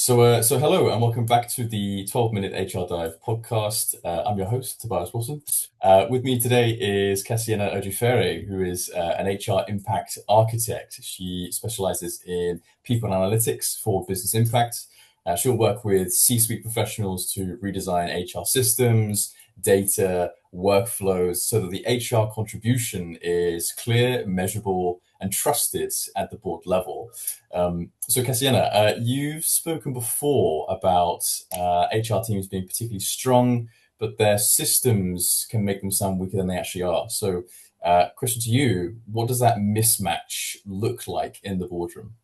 So hello and welcome back to the 12-minute HR Dive podcast. I'm your host, Tobias Wilson. With me today is Kesiena Ogefere, who is an HR impact architect. She specializes in people analytics for business impact. She'll work with C-suite professionals to redesign HR systems, data, workflows, so that the HR contribution is clear, measurable, and trusted at the board level. So Kesiena, you've spoken before about HR teams being particularly strong, but their systems can make them sound weaker than they actually are. So question to you, what does that mismatch look like in the boardroom?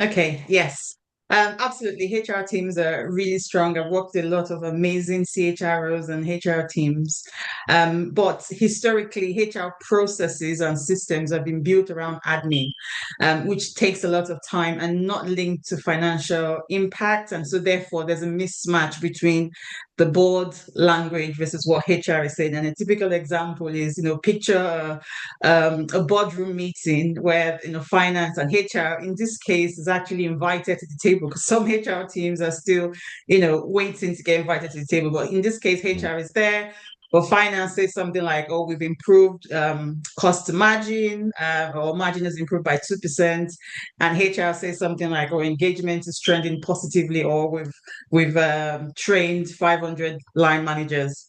Okay, yes. Absolutely. HR teams are really strong. I've worked with a lot of amazing CHROs and HR teams. But historically, HR processes and systems have been built around admin, which takes a lot of time and not linked to financial impact. And so therefore there's a mismatch between the board language versus what HR is saying. And a typical example is, picture a boardroom meeting where finance and HR in this case is actually invited to the table because some HR teams are still waiting to get invited to the table, but in this case HR is there. But finance says something like, "Oh, we've improved cost margin, or margin has improved by 2%," and HR says something like, "Oh, engagement is trending positively," or "We've trained 500 line managers."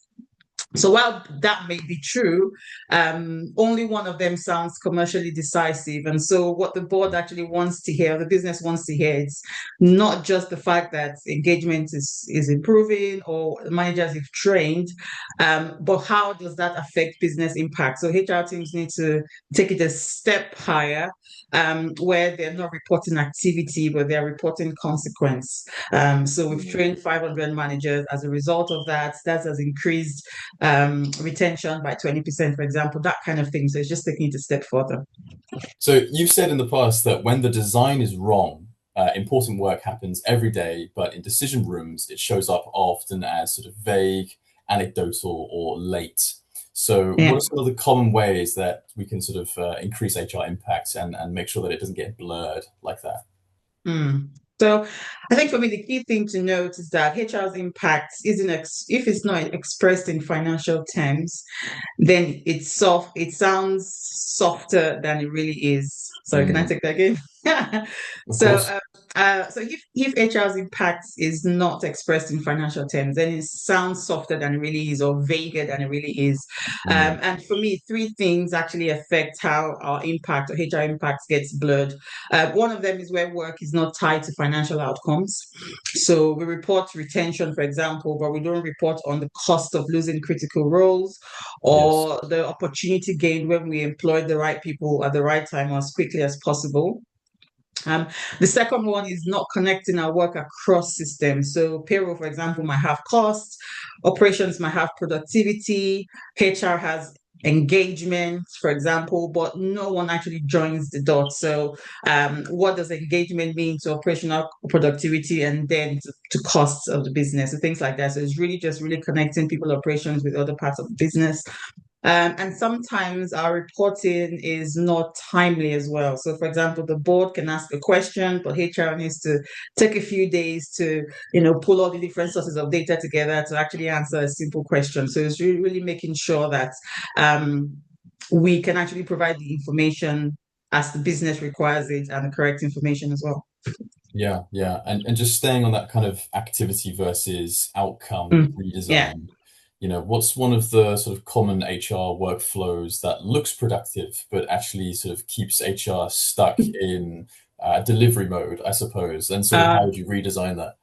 So while that may be true, only one of them sounds commercially decisive. And so what the board actually wants to hear, the business wants to hear, it's not just the fact that engagement is improving or managers have trained, but how does that affect business impact? So HR teams need to take it a step higher, where they're not reporting activity, but they're reporting consequence. So we've trained 500 managers. As a result of that, that has increased retention by 20%, for example, that kind of thing. So it's just taking it a step further. So you've said in the past that when the design is wrong, important work happens every day, but in decision rooms, it shows up often as sort of vague, anecdotal, or late. So what Yeah. are some of the common ways that we can sort of increase HR impact and make sure that it doesn't get blurred like that? Mm. So I think for me, the key thing to note is that HR's impact isn't, if it's not expressed in financial terms, then it's soft. It sounds softer than it really is. Sorry, can I Mm, take that again? of so, course. uh, so if HR's impact is not expressed in financial terms, then it sounds softer than it really is, or vaguer than it really is. Mm, And for me, three things actually affect how our impact or HR impact gets blurred. One of them is where work is not tied to financial outcomes. So we report retention, for example, but we don't report on the cost of losing critical roles yes. or the opportunity gained when we employ the right people at the right time or as quickly as possible. Um, the second one is not connecting our work across systems. So payroll, for example, might have costs, operations might have productivity, HR has engagement, for example, but no one actually joins the dots. So what does engagement mean to operational productivity and then to costs of the business and things like that? So it's really just really connecting people operations with other parts of the business. And sometimes our reporting is not timely as well. So, for example, the board can ask a question, but HR needs to take a few days to, pull all the different sources of data together to actually answer a simple question. So, it's really, really making sure that we can actually provide the information as the business requires it and the correct information as well. Yeah, yeah. And just staying on that kind of activity versus outcome Mm. Yeah. redesign, what's one of the sort of common HR workflows that looks productive, but actually sort of keeps HR stuck in delivery mode, I suppose, and sort of Uh, how would you redesign that?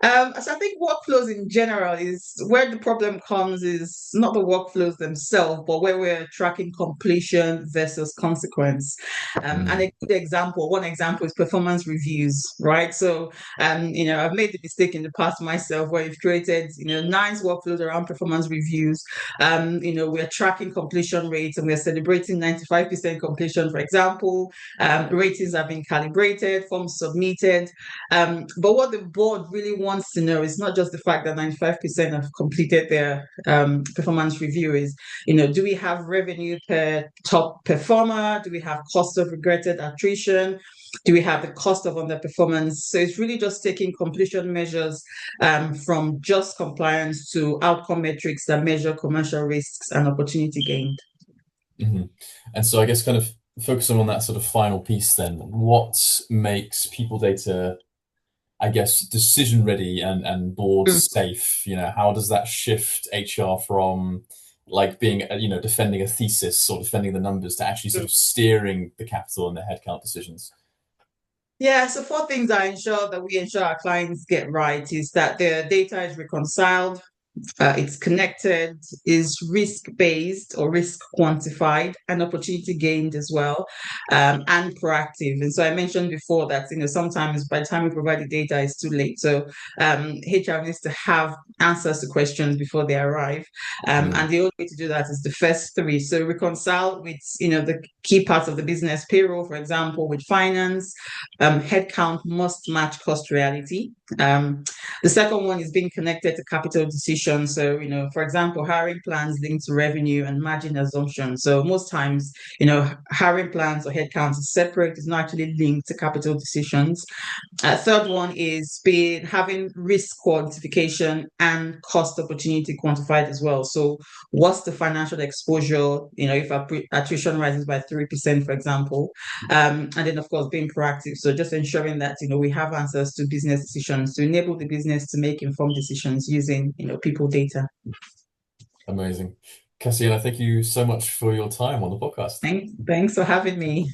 so I think workflows in general is where the problem comes is not the workflows themselves, but where we're tracking completion versus consequence. And Mm, a good example, one example is performance reviews, right? So, I've made the mistake in the past myself where we've created, nice workflows around performance reviews. We're tracking completion rates and we're celebrating 95% completion, for example. Ratings have been calibrated, forms submitted, but what the board really wants to know is not just the fact that 95% have completed their performance review is, do we have revenue per top performer? Do we have cost of regretted attrition? Do we have the cost of underperformance? So it's really just taking completion measures from just compliance to outcome metrics that measure commercial risks and opportunity gained. Mm-hmm. And so I guess kind of focusing on that sort of final piece then, what makes people data, I guess, decision ready and board safe? How does that shift HR from like being, defending a thesis or defending the numbers to actually sort of steering the capital and the headcount decisions? Yeah, so four things I ensure that we ensure our clients get right is that the data is reconciled, it's connected, is risk-based or risk quantified, and opportunity gained as well, and proactive. And so I mentioned before that, sometimes by the time we provide the data, it's too late. So HR needs to have answers to questions before they arrive. And the only way to do that is the first three. So reconcile with, the key parts of the business, payroll, for example, with finance. Headcount must match cost reality. The second one is being connected to capital decisions. So, for example, hiring plans linked to revenue and margin assumptions. So most times, hiring plans or headcounts is separate, it's not actually linked to capital decisions. Third one is having risk quantification and cost opportunity quantified as well. So what's the financial exposure, if attrition rises by 3%, for example, and then of course being proactive. So just ensuring that, we have answers to business decisions to enable the business to make informed decisions using, people data. Amazing. Kesiena, thank you so much for your time on the podcast. Thanks for having me.